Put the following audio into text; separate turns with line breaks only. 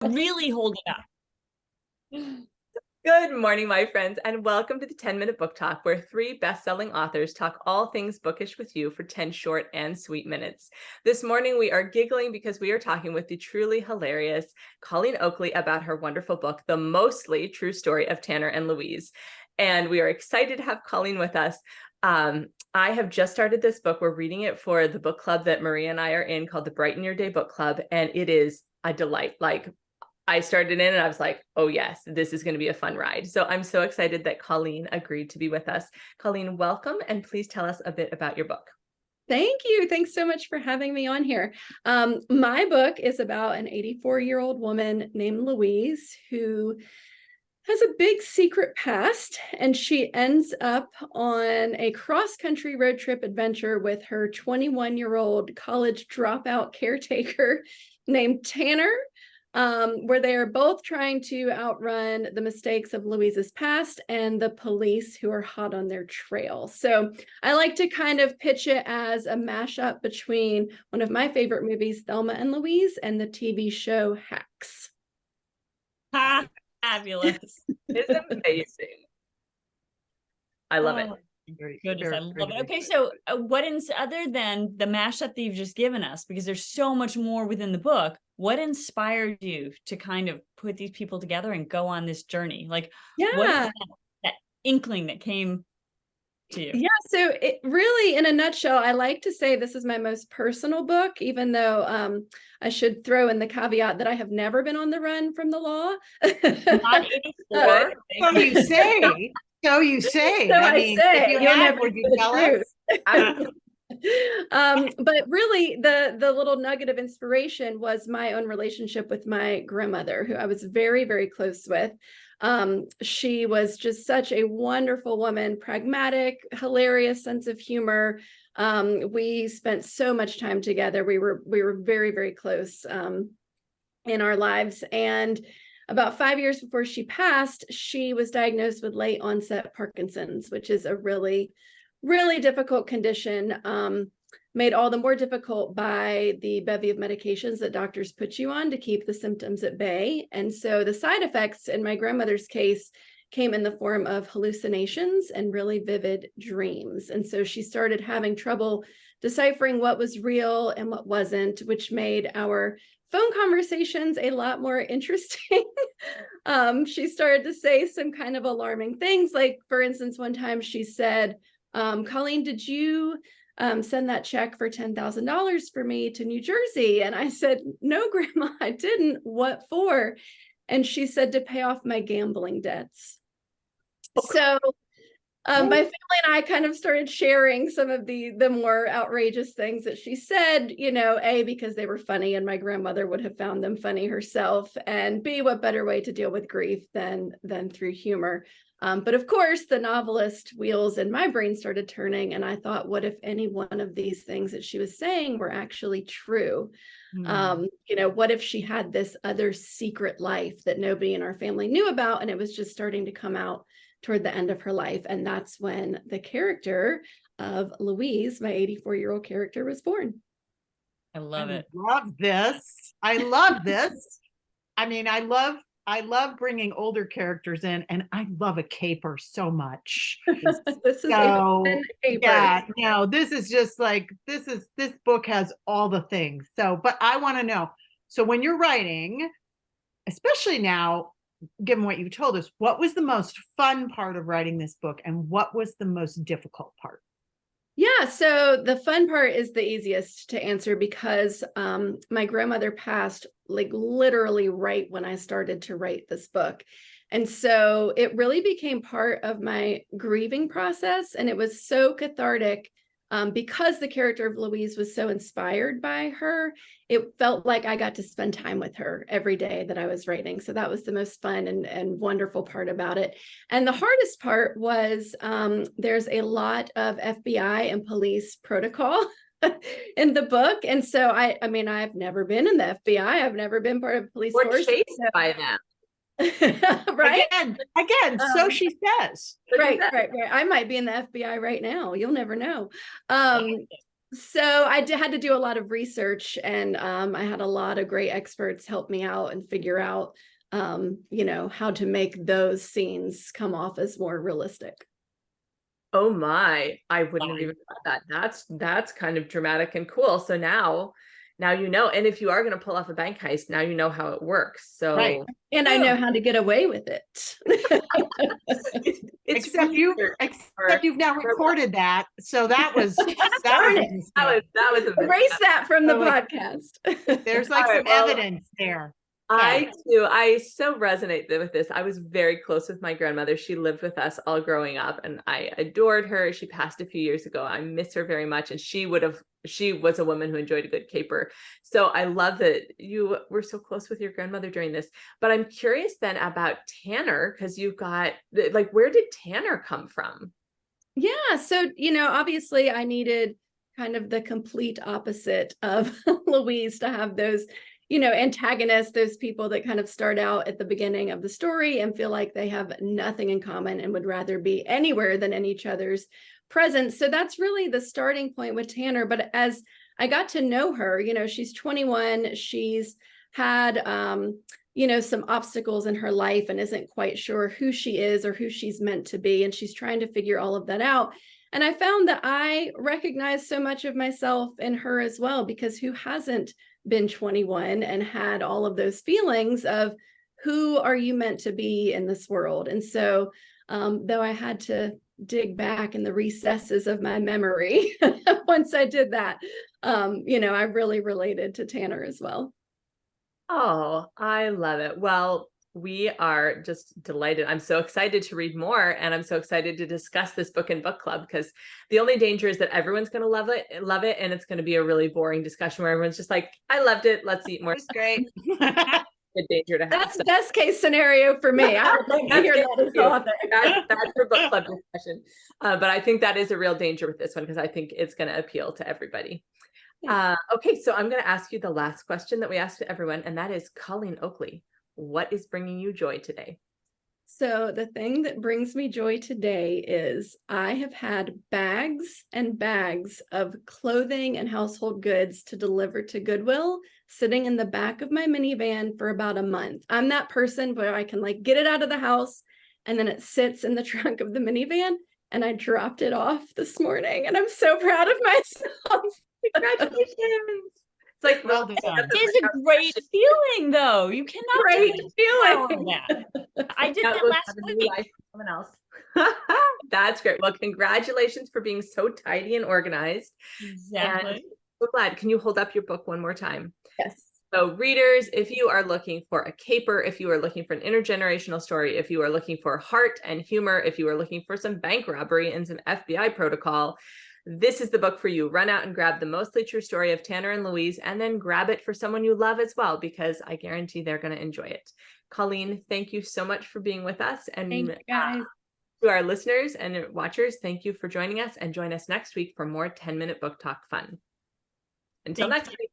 Really holding up.
Good morning, my friends, and welcome to the 10-Minute Book Talk, where three best-selling authors talk all things bookish with you for 10 short and sweet minutes. This morning, we are giggling because we are talking with the truly hilarious Colleen Oakley about her wonderful book, The Mostly True Story of Tanner and Louise. And we are excited to have Colleen with us. I have just started this book. We're reading it for the book club that Marie and I are in called the Brighten Your Day Book Club, and it is a delight. I started in and I was like, oh yes, this is going to be a fun ride. So I'm so excited that Colleen agreed to be with us. Colleen, welcome, and please tell us a bit about your book.
Thank you. Thanks so much for having me on here. My book is about an 84-year-old woman named Louise who has a big secret past, and she ends up on a cross-country road trip adventure with her 21-year-old college dropout caretaker named Tanner, where they are both trying to outrun the mistakes of Louise's past and the police who are hot on their trail. So I like to kind of pitch it as a mashup between one of my favorite movies, Thelma and Louise, and the TV show Hacks.
Fabulous.
It's amazing. I love it.
Goodness, I love it. Okay, so other than the mashup that you've just given us, because there's so much more within the book, what inspired you to kind of put these people together and go on this journey? What is that inkling that came to you?
Yeah, so it really, in a nutshell, I like to say this is my most personal book, even though I should throw in the caveat that I have never been on the run from the law.
Not 84.
So you say. So you say.
So I mean,
say.
If you have, would you tell us? But really, the little nugget of inspiration was my own relationship with my grandmother, who I was very, very close with. She was just such a wonderful woman, pragmatic, hilarious sense of humor. We spent so much time together. We were very, very close in our lives. And about 5 years before she passed, she was diagnosed with late onset Parkinson's, which is a really, really difficult condition, made all the more difficult by the bevy of medications that doctors put you on to keep the symptoms at bay. And so the side effects in my grandmother's case came in the form of hallucinations and really vivid dreams. And so she started having trouble deciphering what was real and what wasn't, which made our phone conversations a lot more interesting. She started to say some kind of alarming things. Like, for instance, one time she said, Colleen, did you send that check for $10,000 for me to New Jersey? And I said, no, Grandma, I didn't. What for? And she said, to pay off my gambling debts. So my family and I kind of started sharing some of the more outrageous things that she said, A, because they were funny and my grandmother would have found them funny herself, and B, what better way to deal with grief than through humor. But of course, the novelist wheels in my brain started turning, and I thought, what if any one of these things that she was saying were actually true? What if she had this other secret life that nobody in our family knew about, and it was just starting to come out toward the end of her life? And that's when the character of Louise, my 84-year-old character, was born.
I love it.
Love this. I love this. I mean, I love bringing older characters in, and I love a caper so much.
This is a caper.
Yeah, no, this is just like, this book has all the things. So, but I want to know, so when you're writing, especially now, given what you told us, what was the most fun part of writing this book, and what was the most difficult part?
Yeah, so the fun part is the easiest to answer because my grandmother passed literally right when I started to write this book. And so it really became part of my grieving process. And it was so cathartic because the character of Louise was so inspired by her. It felt like I got to spend time with her every day that I was writing. So that was the most fun and wonderful part about it. And the hardest part was there's a lot of FBI and police protocol in the book. And so I mean, I've never been in the FBI. I've never been part of a police force.
We're chased by them.
Right?
Again, so she says.
Right. I might be in the FBI right now. You'll never know. So I had to do a lot of research, and I had a lot of great experts help me out and figure out, how to make those scenes come off as more realistic.
Oh my, I wouldn't have even thought that. That's kind of dramatic and cool. So now you know, and if you are going to pull off a bank heist, now you know how it works. So
Right.
And I know how to get away with it.
it's
Except you've now recorded that. So that was
Darn it.
that was a
Erase that from the
So, like,
podcast.
there's like
All right,
some
well,
evidence there.
I so resonate with this. I was very close with my grandmother. She lived with us all growing up, and I adored her. She passed a few years ago. I miss her very much, and she was a woman who enjoyed a good caper. So I love that you were so close with your grandmother during this. But I'm curious then about Tanner, because you've got, like, where did Tanner come from?
Yeah, so obviously I needed kind of the complete opposite of Louise to have those antagonists, those people that kind of start out at the beginning of the story and feel like they have nothing in common and would rather be anywhere than in each other's presence. So that's really the starting point with Tanner. But as I got to know her, she's 21, she's had some obstacles in her life and isn't quite sure who she is or who she's meant to be, and she's trying to figure all of that out. And I found that I recognize so much of myself in her as well, because who hasn't been 21 and had all of those feelings of who are you meant to be in this world? And so though I had to dig back in the recesses of my memory once I did that, I really related to Tanner as well.
Oh, I love it. Well, we are just delighted. I'm so excited to read more, and I'm so excited to discuss this book in book club, because the only danger is that everyone's going to love it, and it's going to be a really boring discussion where everyone's just like, I loved it. Let's eat more.
It's great.
Good danger to have.
That's the best case scenario for me. I would like to hear that as author.
That's for book club discussion. But I think that is a real danger with this one, because I think it's going to appeal to everybody. Okay, so I'm going to ask you the last question that we asked to everyone, and that is, Colleen Oakley, what is bringing you joy today?
So the thing that brings me joy today is I have had bags and bags of clothing and household goods to deliver to Goodwill sitting in the back of my minivan for about a month. I'm that person where I can get it out of the house and then it sits in the trunk of the minivan, and I dropped it off this morning and I'm so proud of myself.
Congratulations. It's like,
well done.
It is a great feeling, though. You cannot
Great
feeling.
feeling.
I did that last week.
Someone else. That's great. Well, congratulations for being so tidy and organized.
Exactly.
And so glad. Can you hold up your book one more time?
Yes.
So readers, if you are looking for a caper, if you are looking for an intergenerational story, if you are looking for heart and humor, if you are looking for some bank robbery and some FBI protocol, this is the book for you. Run out and grab the mostly true story of Tanner and Louise, and then grab it for someone you love as well, because I guarantee they're going to enjoy it. Colleen, thank you so much for being with us. And
Thank you, guys.
to our listeners and watchers, thank you for joining us, and join us next week for more 10-minute book talk fun. Until next week.